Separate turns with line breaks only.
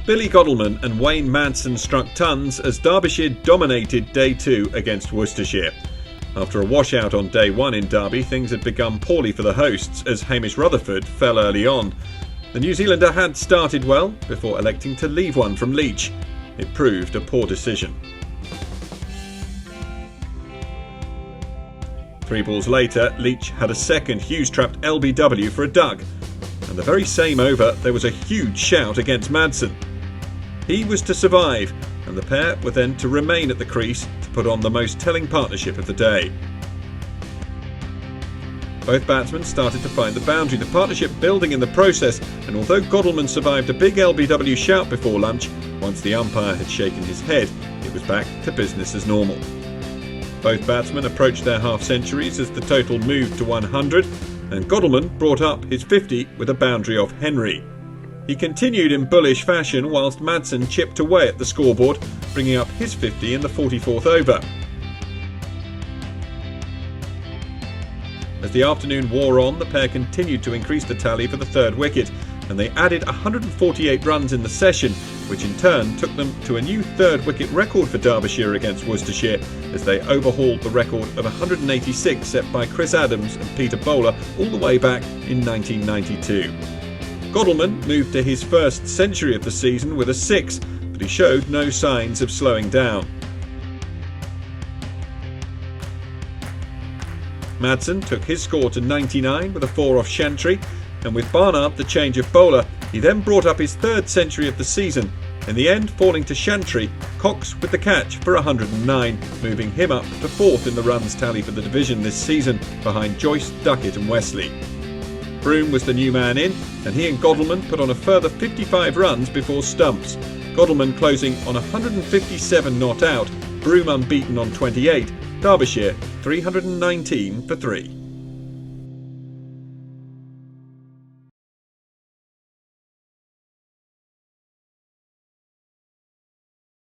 Billy Godalming and Wayne Madsen struck tons as Derbyshire dominated Day 2 against Worcestershire. After a washout on Day 1 in Derby, things had begun poorly for the hosts as Hamish Rutherford fell early on. The New Zealander had started well before electing to leave one from Leach. It proved a poor decision. 3 balls later, Leach had a second Hughes-trapped LBW for a dug. And the very same over, there was a huge shout against Madsen. He was to survive, and the pair were then to remain at the crease to put on the most telling partnership of the day. Both batsmen started to find the boundary, the partnership building in the process, and although Godalming survived a big LBW shout before lunch, once the umpire had shaken his head, it was back to business as normal. Both batsmen approached their half-centuries as the total moved to 100, and Godalming brought up his 50 with a boundary off Henry. He continued in bullish fashion whilst Madsen chipped away at the scoreboard, bringing up his 50 in the 44th over. As the afternoon wore on, the pair continued to increase the tally for the third wicket, and they added 148 runs in the session, which in turn took them to a new third wicket record for Derbyshire against Worcestershire, as they overhauled the record of 186 set by Chris Adams and Peter Bowler all the way back in 1992. Godalming moved to his first century of the season with a 6, but he showed no signs of slowing down. Madsen took his score to 99 with a 4 off Chantry, and with Barnard the change of bowler, he then brought up his third century of the season, in the end falling to Chantry, Cox with the catch for 109, moving him up to 4th in the runs tally for the division this season, behind Joyce, Duckett and Wesley. Broome was the new man in, and he and Godalming put on a further 55 runs before stumps, Godalming closing on 157 not out, Broome unbeaten on 28, Derbyshire 319 for 3.